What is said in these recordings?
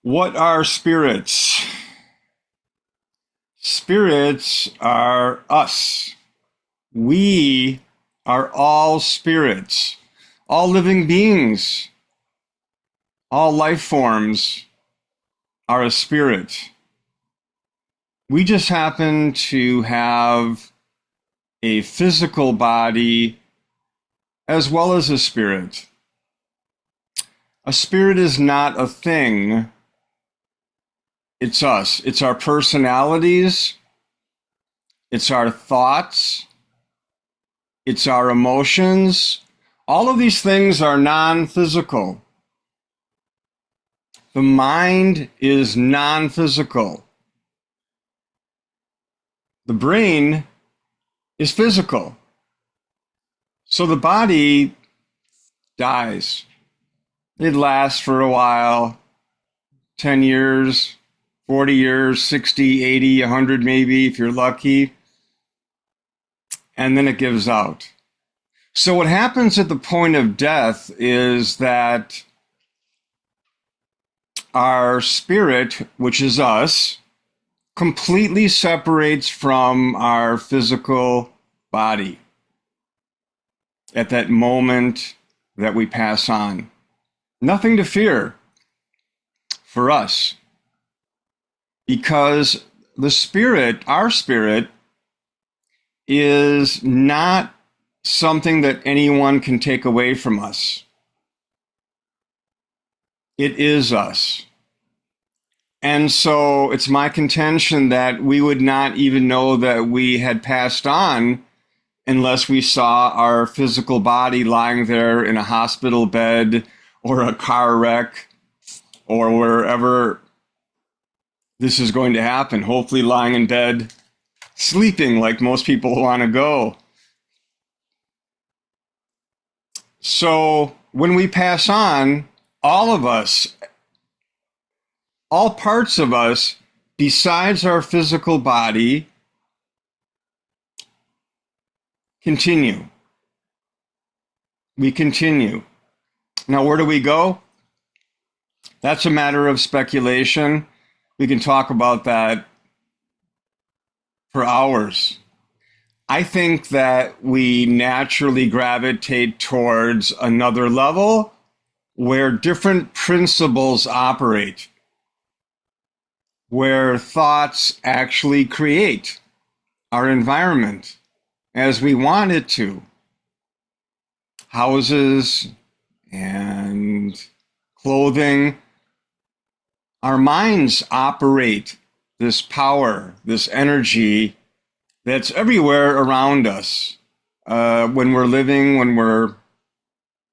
What are spirits? Spirits are us. We are all spirits, all living beings, all life forms are a spirit. We just happen to have a physical body as well as a spirit. A spirit is not a thing. It's us. It's our personalities. It's our thoughts. It's our emotions. All of these things are non-physical. The mind is non-physical. The brain is physical. So the body dies. It lasts for a while, 10 years, 40 years, 60, 80, 100 maybe, if you're lucky. And then it gives out. So what happens at the point of death is that our spirit, which is us, completely separates from our physical body at that moment that we pass on. Nothing to fear for us, because the spirit, our spirit, is not something that anyone can take away from us. It is us. And so it's my contention that we would not even know that we had passed on unless we saw our physical body lying there in a hospital bed or a car wreck or wherever this is going to happen, hopefully lying in bed, sleeping like most people want to go. So when we pass on, all of us, all parts of us, besides our physical body, continue. We continue. Now, where do we go? That's a matter of speculation. We can talk about that for hours. I think that we naturally gravitate towards another level where different principles operate, where thoughts actually create our environment as we want it to. Houses and clothing. Our minds operate this power, this energy that's everywhere around us. When we're living, when we're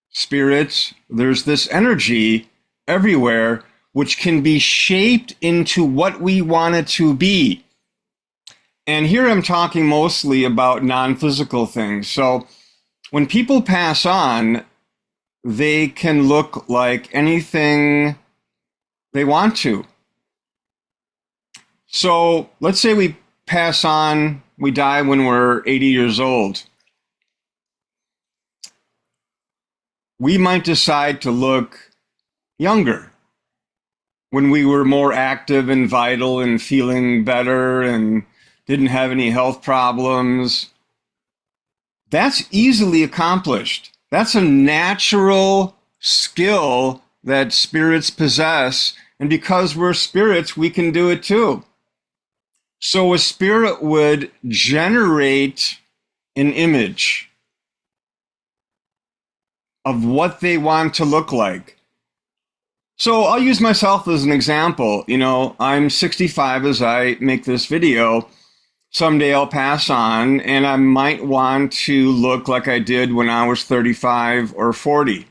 spirits, there's this energy everywhere which can be shaped into what we want it to be. And here I'm talking mostly about non-physical things. So when people pass on, they can look like anything they want to. So let's say we pass on, we die when we're 80 years old. We might decide to look younger when we were more active and vital and feeling better and didn't have any health problems. That's easily accomplished. That's a natural skill that spirits possess. And because we're spirits, we can do it too. So a spirit would generate an image of what they want to look like. So I'll use myself as an example. You know, I'm 65 as I make this video. Someday I'll pass on and I might want to look like I did when I was 35 or 40.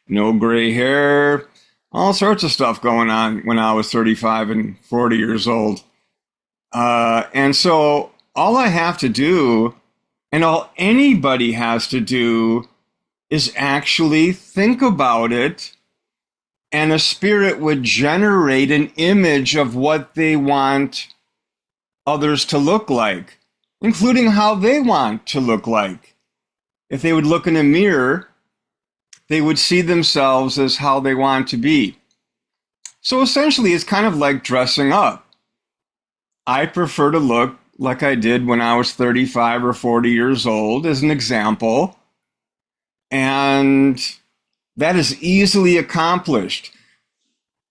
No gray hair, all sorts of stuff going on when I was 35 and 40 years old. And so all I have to do, and all anybody has to do, is actually think about it, and a spirit would generate an image of what they want others to look like, including how they want to look like. If they would look in a mirror, they would see themselves as how they want to be. So essentially, it's kind of like dressing up. I prefer to look like I did when I was 35 or 40 years old, as an example. And that is easily accomplished.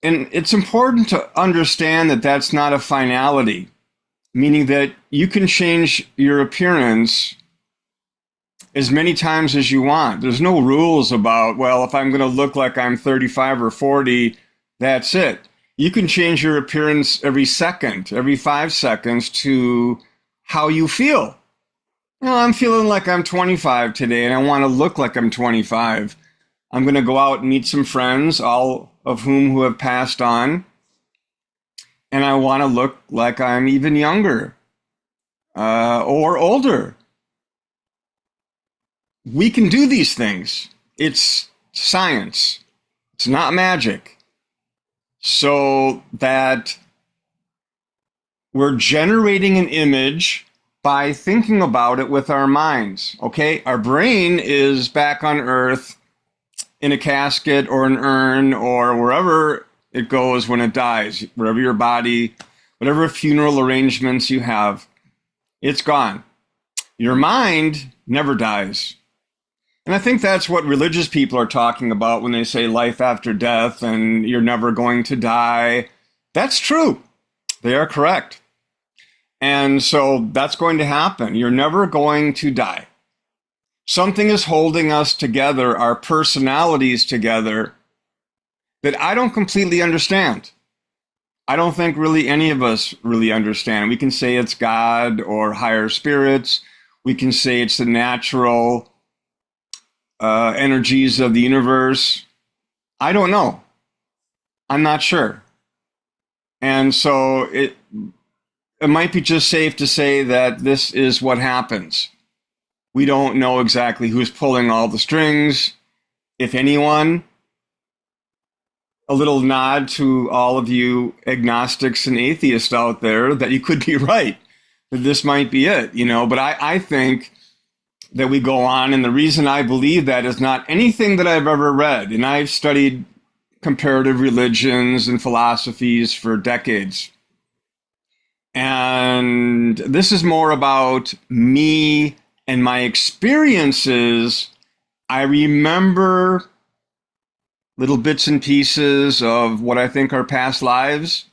And it's important to understand that that's not a finality, meaning that you can change your appearance as many times as you want. There's no rules about, well, if I'm going to look like I'm 35 or 40, that's it. You can change your appearance every second, every 5 seconds to how you feel. You know, I'm feeling like I'm 25 today and I want to look like I'm 25. I'm going to go out and meet some friends, all of who have passed on. And I want to look like I'm even younger or older. We can do these things. It's science. It's not magic. So that we're generating an image by thinking about it with our minds, okay? Our brain is back on Earth in a casket or an urn or wherever it goes when it dies, wherever your body, whatever funeral arrangements you have, it's gone. Your mind never dies. And I think that's what religious people are talking about when they say life after death and you're never going to die. That's true. They are correct. And so that's going to happen. You're never going to die. Something is holding us together, our personalities together, that I don't completely understand. I don't think really any of us really understand. We can say it's God or higher spirits. We can say it's the natural energies of the universe. I don't know. I'm not sure. And so it might be just safe to say that this is what happens. We don't know exactly who's pulling all the strings, if anyone. A little nod to all of you agnostics and atheists out there that you could be right, that this might be it, you know. But I think that we go on, and the reason I believe that is not anything that I've ever read. And I've studied comparative religions and philosophies for decades. And this is more about me and my experiences. I remember little bits and pieces of what I think are past lives.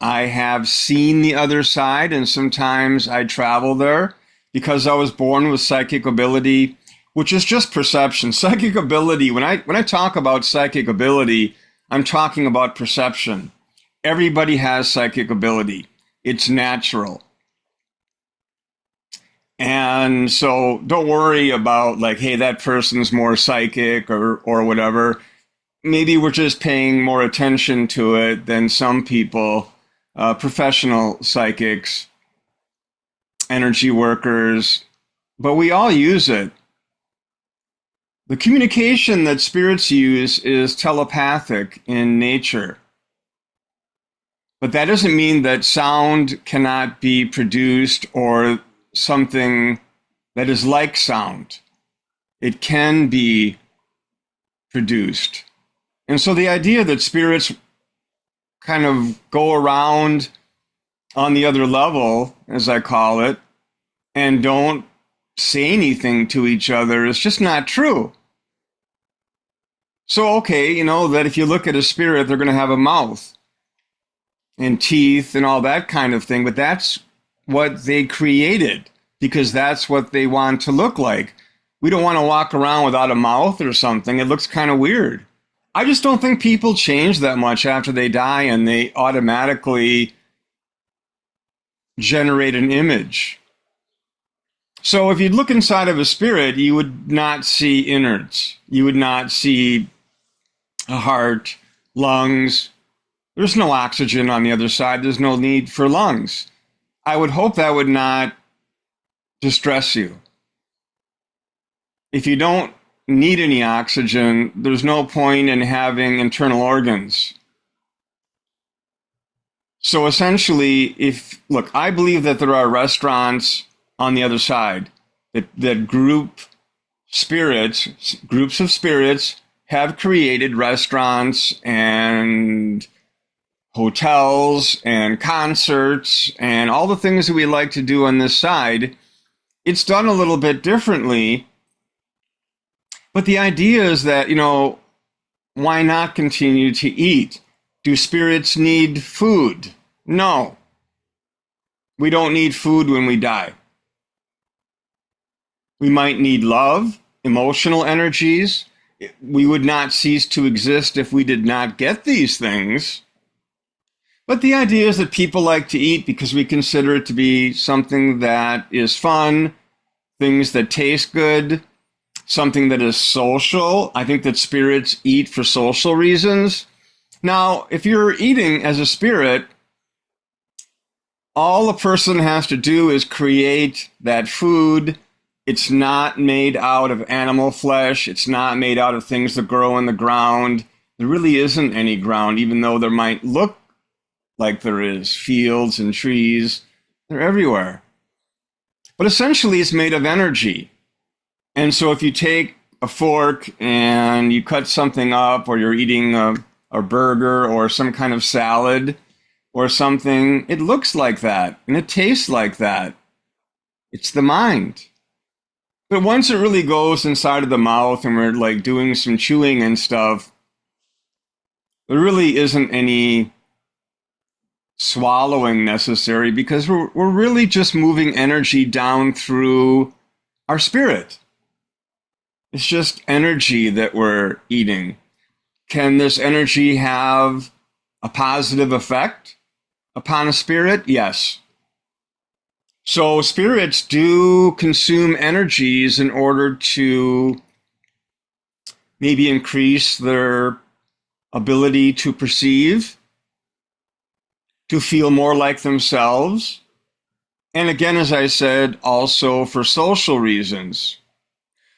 I have seen the other side, and sometimes I travel there because I was born with psychic ability, which is just perception. Psychic ability, when I talk about psychic ability, I'm talking about perception. Everybody has psychic ability. It's natural. And so don't worry about like, hey, that person's more psychic or whatever. Maybe we're just paying more attention to it than some people, professional psychics, energy workers, but we all use it. The communication that spirits use is telepathic in nature. But that doesn't mean that sound cannot be produced or something that is like sound. It can be produced. And so the idea that spirits kind of go around on the other level, as I call it, and don't say anything to each other is just not true. So, okay, you know, that if you look at a spirit, they're going to have a mouth and teeth and all that kind of thing, but that's what they created because that's what they want to look like. We don't want to walk around without a mouth or something. It looks kind of weird. I just don't think people change that much after they die and they automatically generate an image. So if you look inside of a spirit, you would not see innards. You would not see a heart, lungs. There's no oxygen on the other side. There's no need for lungs. I would hope that would not distress you. If you don't need any oxygen, there's no point in having internal organs. So essentially, look, I believe that there are restaurants on the other side that groups of spirits have created restaurants and hotels and concerts and all the things that we like to do on this side. It's done a little bit differently. But the idea is that, why not continue to eat? Do spirits need food? No. We don't need food when we die. We might need love, emotional energies. We would not cease to exist if we did not get these things. But the idea is that people like to eat because we consider it to be something that is fun, things that taste good, something that is social. I think that spirits eat for social reasons. Now, if you're eating as a spirit, all a person has to do is create that food. It's not made out of animal flesh. It's not made out of things that grow in the ground. There really isn't any ground, even though there might look like there is. Fields and trees, they're everywhere. But essentially, it's made of energy. And so if you take a fork and you cut something up, or you're eating a burger or some kind of salad or something, it looks like that and it tastes like that. It's the mind. But once it really goes inside of the mouth and we're like doing some chewing and stuff, there really isn't any swallowing necessary, because we're really just moving energy down through our spirit. It's just energy that we're eating. Can this energy have a positive effect upon a spirit? Yes. So spirits do consume energies in order to maybe increase their ability to perceive, to feel more like themselves. And again, as I said, also for social reasons.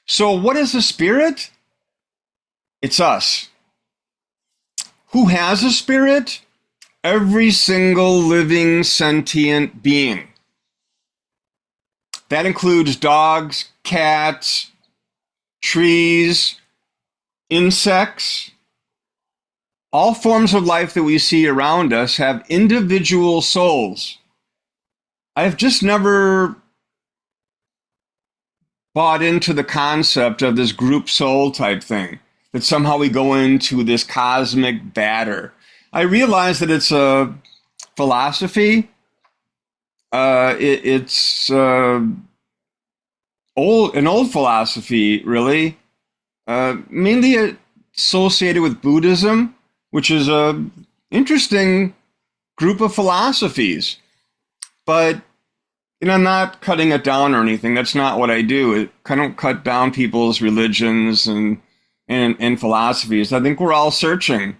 So what is a spirit? It's us. Who has a spirit? Every single living sentient being. That includes dogs, cats, trees, insects. All forms of life that we see around us have individual souls. I've just never bought into the concept of this group soul type thing, that somehow we go into this cosmic batter. I realize that it's a philosophy. It's an old philosophy, really, mainly associated with Buddhism, which is a interesting group of philosophies. But I'm not cutting it down or anything. That's not what I do. I don't cut down people's religions and philosophies. I think we're all searching.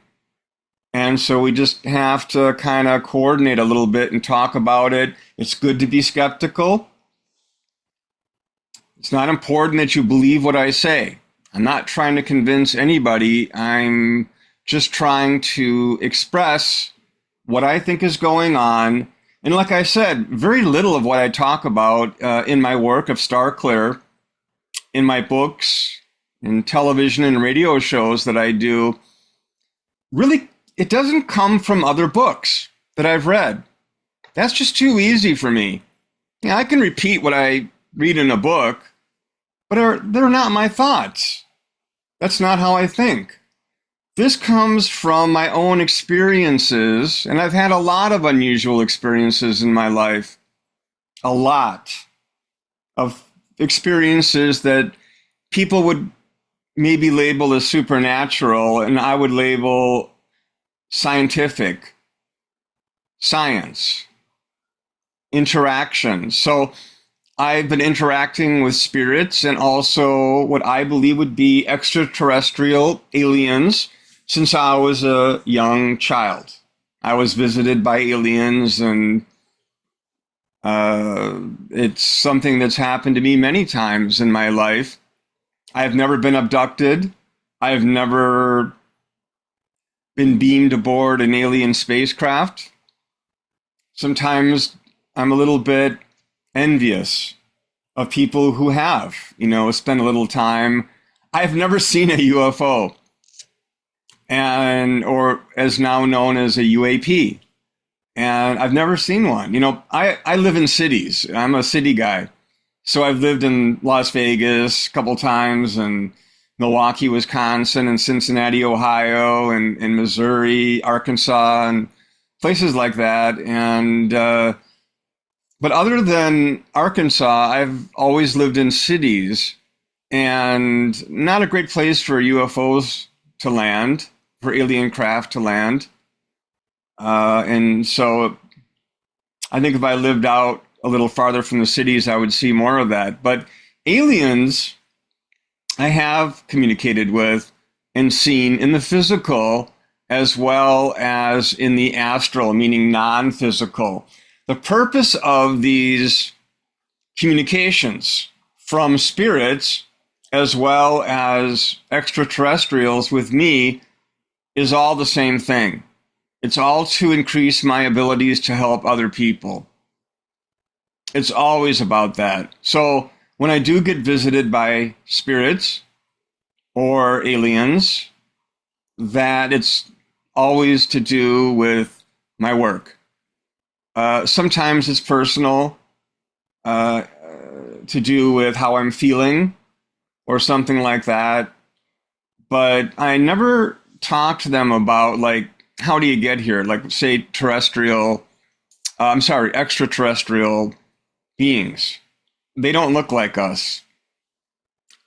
And so we just have to kind of coordinate a little bit and talk about it. It's good to be skeptical. It's not important that you believe what I say. I'm not trying to convince anybody. I'm just trying to express what I think is going on. And like I said, very little of what I talk about in my work of Star Clear, in my books, in television and radio shows that I do, really, it doesn't come from other books that I've read. That's just too easy for me. I can repeat what I read in a book, but they're not my thoughts. That's not how I think. This comes from my own experiences, and I've had a lot of unusual experiences in my life. A lot of experiences that people would maybe label as supernatural, and I would label scientific, science, interaction. So I've been interacting with spirits and also what I believe would be extraterrestrial aliens since I was a young child. I was visited by aliens, and it's something that's happened to me many times in my life. I've never been abducted. I've never been beamed aboard an alien spacecraft. Sometimes I'm a little bit envious of people who have, spent a little time. I've never seen a UFO. and or as now known as a UAP. And I've never seen one. I live in cities. I'm a city guy. So I've lived in Las Vegas a couple times, and Milwaukee, Wisconsin, and Cincinnati, Ohio, and Missouri, Arkansas, and places like that. And but other than Arkansas, I've always lived in cities, and not a great place for UFOs to land, for alien craft to land. And so I think if I lived out a little farther from the cities, I would see more of that. But aliens, I have communicated with and seen in the physical as well as in the astral, meaning non-physical. The purpose of these communications from spirits as well as extraterrestrials with me is all the same thing. It's all to increase my abilities to help other people. It's always about that. So when I do get visited by spirits or aliens, that it's always to do with my work. Sometimes it's personal, to do with how I'm feeling or something like that. But I never talk to them about, like, how do you get here? Like, say, extraterrestrial beings. They don't look like us.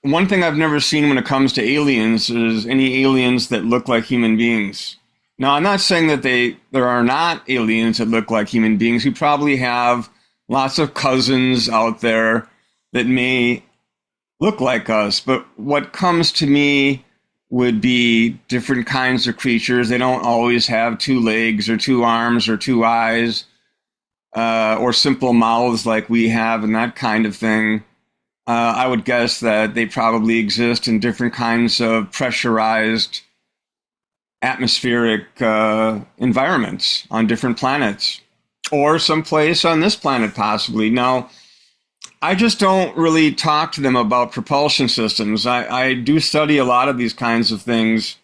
One thing I've never seen when it comes to aliens is any aliens that look like human beings. Now, I'm not saying that there are not aliens that look like human beings. We probably have lots of cousins out there that may look like us, but what comes to me would be different kinds of creatures. They don't always have 2 legs or 2 arms or 2 eyes, or simple mouths like we have and that kind of thing. I would guess that they probably exist in different kinds of pressurized atmospheric environments on different planets, or someplace on this planet possibly. Now, I just don't really talk to them about propulsion systems. I do study a lot of these kinds of things,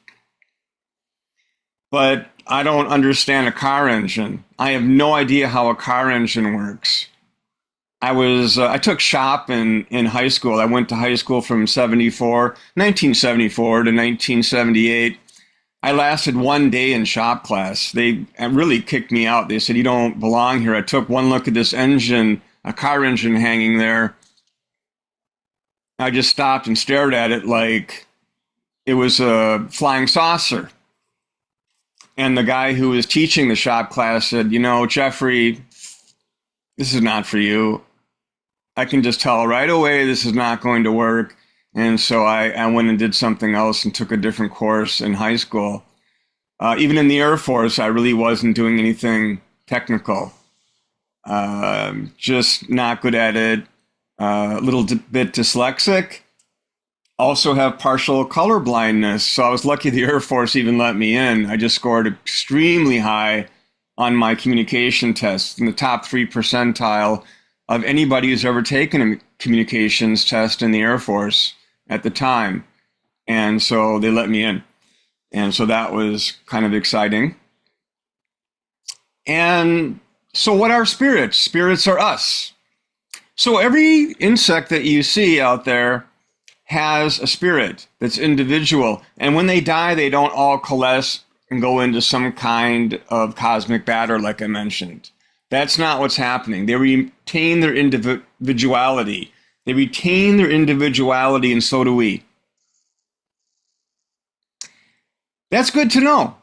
but I don't understand a car engine. I have no idea how a car engine works. I took shop in high school. I went to high school from 1974 to 1978. I lasted 1 day in shop class. They really kicked me out. They said, "You don't belong here." I took one look at this engine, a car engine hanging there. I just stopped and stared at it like it was a flying saucer. And the guy who was teaching the shop class said, "Jeffrey, this is not for you. I can just tell right away this is not going to work." And so I went and did something else and took a different course in high school. Even in the Air Force, I really wasn't doing anything technical. Just not good at it. A little bit dyslexic. Also have partial color blindness. So I was lucky the Air Force even let me in. I just scored extremely high on my communication tests, in the top 3 percentile of anybody who's ever taken a communications test in the Air Force at the time. And so they let me in. And so that was kind of exciting. And so what are spirits? Spirits are us. So every insect that you see out there has a spirit that's individual. And when they die, they don't all coalesce and go into some kind of cosmic batter, like I mentioned. That's not what's happening. They retain their individuality. They retain their individuality, and so do we. That's good to know,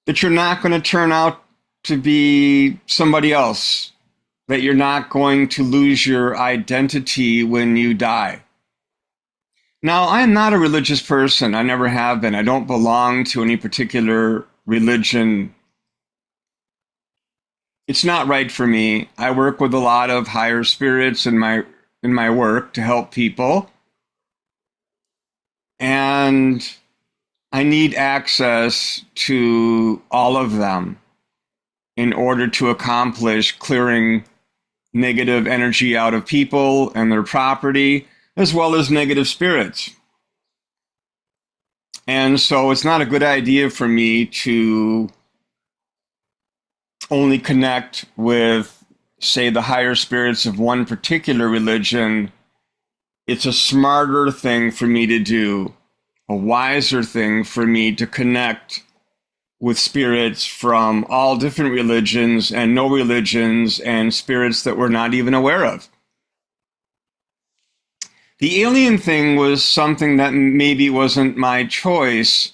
that you're not going to turn out to be somebody else, that you're not going to lose your identity when you die. Now, I am not a religious person. I never have been. I don't belong to any particular religion. It's not right for me. I work with a lot of higher spirits in my work to help people. And I need access to all of them in order to accomplish clearing negative energy out of people and their property, as well as negative spirits. And so it's not a good idea for me to only connect with, say, the higher spirits of one particular religion. It's a smarter thing for me to do, a wiser thing for me to connect with spirits from all different religions and no religions and spirits that we're not even aware of. The alien thing was something that maybe wasn't my choice,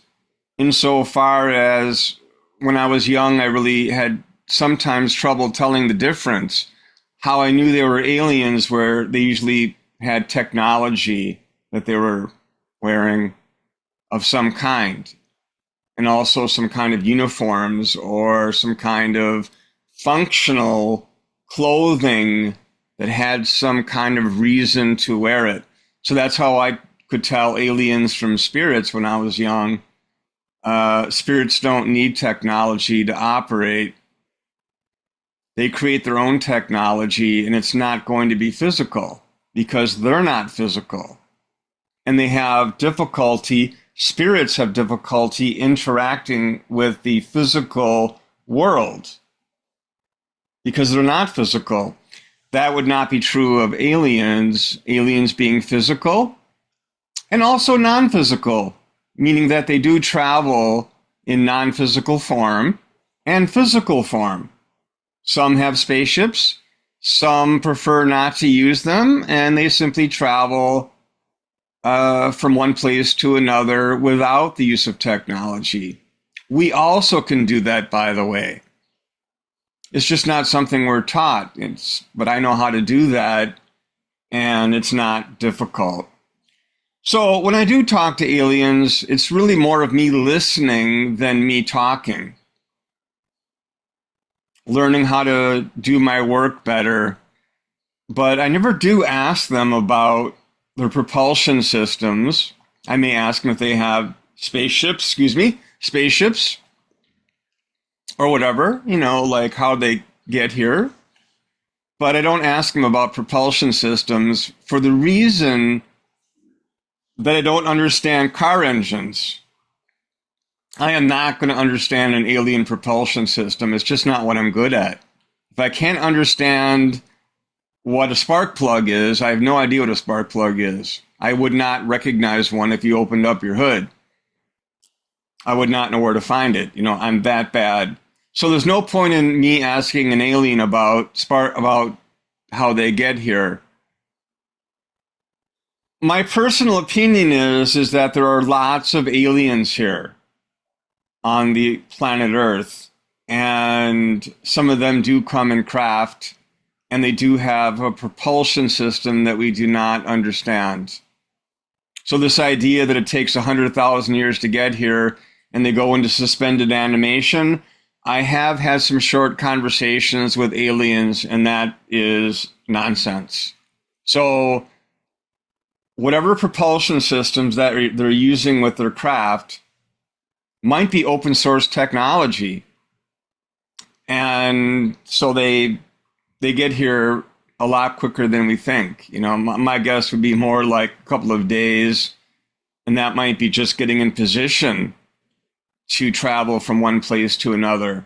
insofar as when I was young, I really had sometimes trouble telling the difference. How I knew they were aliens, where they usually had technology that they were wearing of some kind, and also some kind of uniforms or some kind of functional clothing that had some kind of reason to wear it. So that's how I could tell aliens from spirits when I was young. Spirits don't need technology to operate. They create their own technology, and it's not going to be physical because they're not physical. And they have difficulty, spirits have difficulty interacting with the physical world because they're not physical. That would not be true of aliens, aliens being physical and also non-physical, meaning that they do travel in non-physical form and physical form. Some have spaceships, some prefer not to use them, and they simply travel from one place to another without the use of technology. We also can do that, by the way. It's just not something we're taught. But I know how to do that, and it's not difficult. So when I do talk to aliens, it's really more of me listening than me talking. Learning how to do my work better. But I never do ask them about their propulsion systems. I may ask them if they have spaceships, or whatever, like how they get here. But I don't ask them about propulsion systems for the reason that I don't understand car engines. I am not going to understand an alien propulsion system. It's just not what I'm good at. If I can't understand what a spark plug is, I have no idea what a spark plug is. I would not recognize one if you opened up your hood. I would not know where to find it. I'm that bad. So there's no point in me asking an alien about how they get here. My personal opinion is that there are lots of aliens here on the planet Earth, and some of them do come in craft, and they do have a propulsion system that we do not understand. So this idea that it takes 100,000 years to get here and they go into suspended animation, I have had some short conversations with aliens, and that is nonsense. So whatever propulsion systems that they're using with their craft might be open source technology. And so they get here a lot quicker than we think. My guess would be more like a couple of days, and that might be just getting in position to travel from one place to another.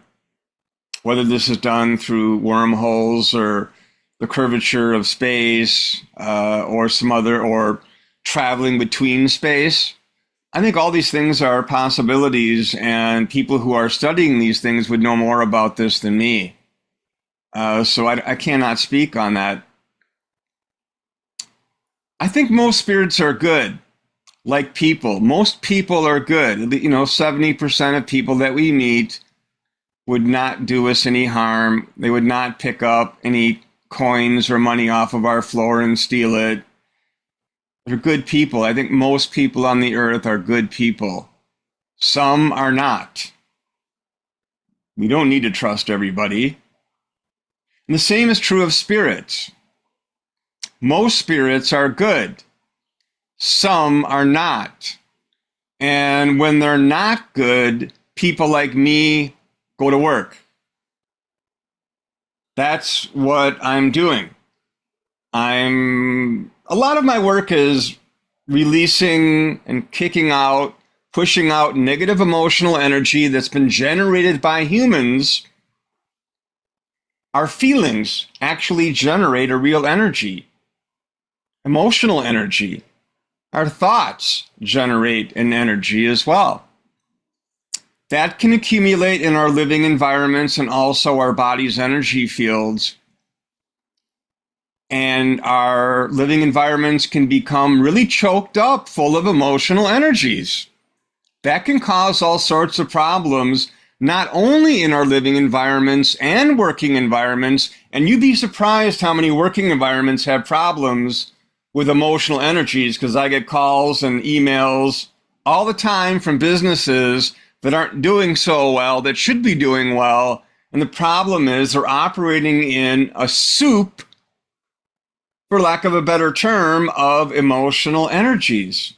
Whether this is done through wormholes or the curvature of space, or traveling between space. I think all these things are possibilities, and people who are studying these things would know more about this than me. So I cannot speak on that. I think most spirits are good, like people. Most people are good. 70% of people that we meet would not do us any harm. They would not pick up any coins or money off of our floor and steal it. They're good people. I think most people on the earth are good people. Some are not. We don't need to trust everybody. And the same is true of spirits. Most spirits are good. Some are not. And when they're not good, people like me go to work. That's what I'm doing. A lot of my work is releasing and kicking out pushing out negative emotional energy that's been generated by humans. Our feelings actually generate a real energy, emotional energy. Our thoughts generate an energy as well. That can accumulate in our living environments and also our body's energy fields. And our living environments can become really choked up, full of emotional energies. That can cause all sorts of problems, not only in our living environments and working environments, and you'd be surprised how many working environments have problems with emotional energies, because I get calls and emails all the time from businesses that aren't doing so well, that should be doing well, and the problem is they're operating in a soup, for lack of a better term, of emotional energies.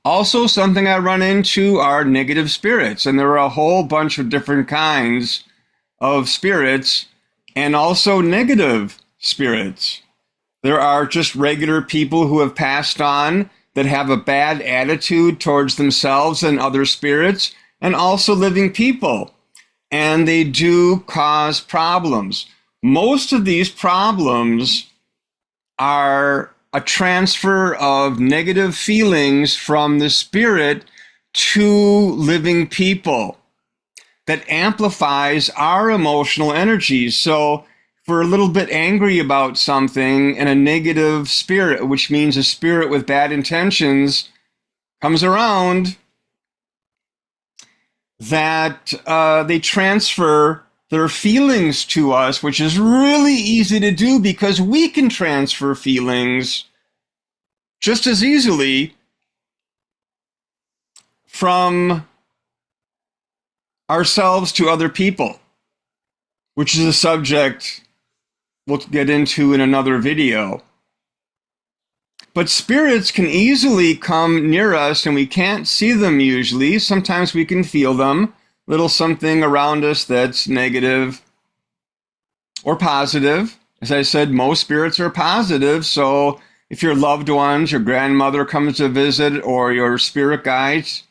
Also, something I run into are negative spirits, and there are a whole bunch of different kinds of spirits, and also negative spirits. There are just regular people who have passed on that have a bad attitude towards themselves and other spirits, and also living people, and they do cause problems. Most of these problems are a transfer of negative feelings from the spirit to living people that amplifies our emotional energies. So if we're a little bit angry about something, and a negative spirit, which means a spirit with bad intentions, comes around, that they transfer their feelings to us, which is really easy to do because we can transfer feelings just as easily from ourselves to other people, which is a subject we'll get into in another video. But spirits can easily come near us, and we can't see them usually. Sometimes we can feel them. Little something around us that's negative or positive. As I said, most spirits are positive. So if your loved ones, your grandmother comes to visit, or your spirit guides,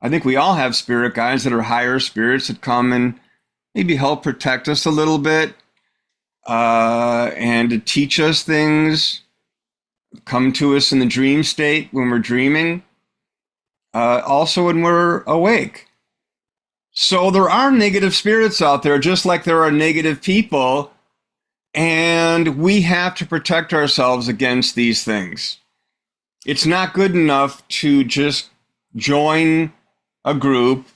I think we all have spirit guides that are higher spirits that come and maybe help protect us a little bit, and to teach us things, come to us in the dream state when we're dreaming, also when we're awake. So there are negative spirits out there, just like there are negative people, and we have to protect ourselves against these things. It's not good enough to just join a group.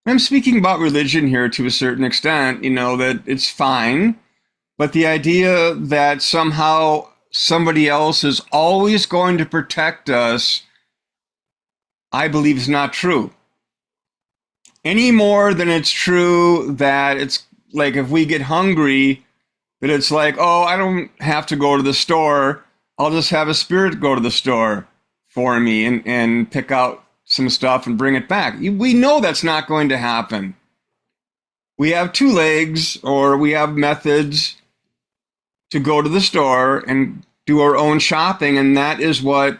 I'm speaking about religion here to a certain extent, that it's fine, but the idea that somehow somebody else is always going to protect us, I believe is not true. Any more than it's true that it's like if we get hungry, that it's like, oh, I don't have to go to the store. I'll just have a spirit go to the store for me and pick out some stuff and bring it back. We know that's not going to happen. We have two legs, or we have methods to go to the store and do our own shopping, and that is what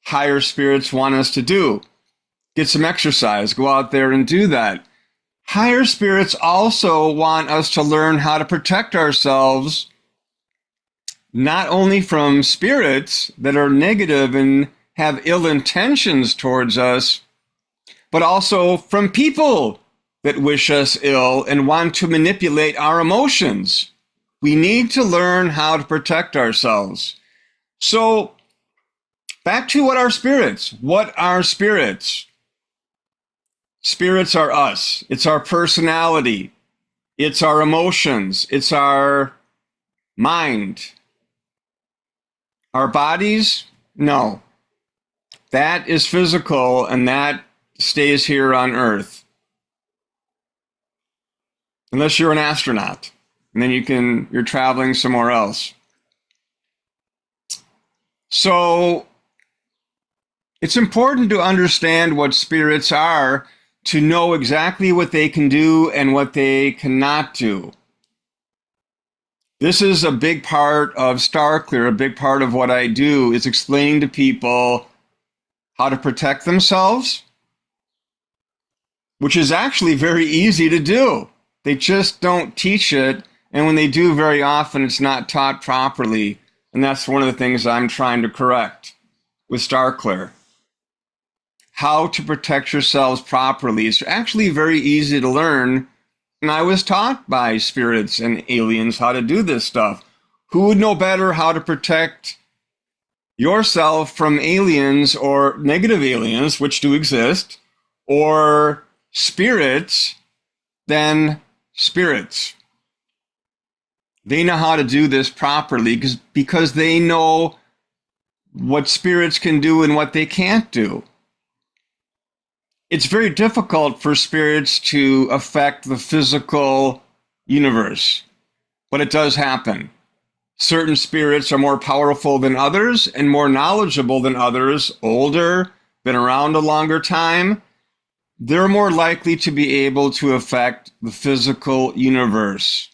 higher spirits want us to do. Get some exercise, go out there and do that. Higher spirits also want us to learn how to protect ourselves, not only from spirits that are negative and have ill intentions towards us, but also from people that wish us ill and want to manipulate our emotions. We need to learn how to protect ourselves. So, back to what are spirits? What are spirits? Spirits are us. It's our personality. It's our emotions. It's our mind. Our bodies? No. That is physical, and that stays here on Earth. Unless you're an astronaut, and then you're traveling somewhere else. So, it's important to understand what spirits are, to know exactly what they can do and what they cannot do. This is a big part of StarClear, a big part of what I do is explaining to people how to protect themselves, which is actually very easy to do. They just don't teach it, and when they do, very often it's not taught properly, and that's one of the things I'm trying to correct with StarClear. How to protect yourselves properly is actually very easy to learn, and I was taught by spirits and aliens how to do this stuff. Who would know better how to protect yourself from aliens or negative aliens, which do exist, or spirits than spirits? They know how to do this properly because they know what spirits can do and what they can't do. It's very difficult for spirits to affect the physical universe, but it does happen. Certain spirits are more powerful than others and more knowledgeable than others, older, been around a longer time. They're more likely to be able to affect the physical universe.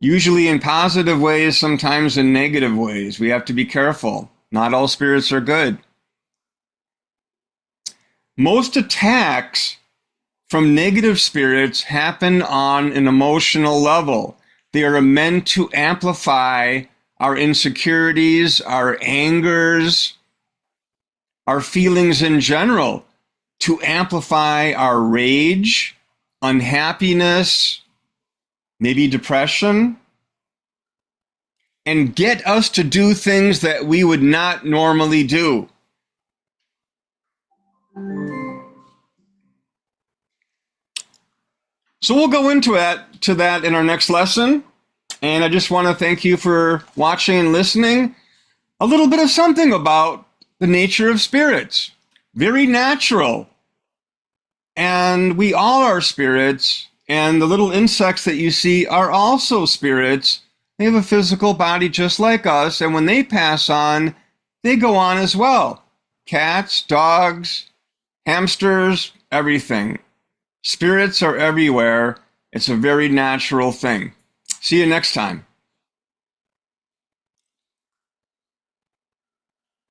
Usually in positive ways, sometimes in negative ways. We have to be careful. Not all spirits are good. Most attacks from negative spirits happen on an emotional level. They are meant to amplify our insecurities, our angers, our feelings in general, to amplify our rage, unhappiness, maybe depression, and get us to do things that we would not normally do. So we'll go into that in our next lesson. And I just want to thank you for watching and listening. A little bit of something about the nature of spirits. Very natural. And we all are spirits. And the little insects that you see are also spirits. They have a physical body just like us. And when they pass on, they go on as well. Cats, dogs, hamsters, everything. Spirits are everywhere. It's a very natural thing. See you next time.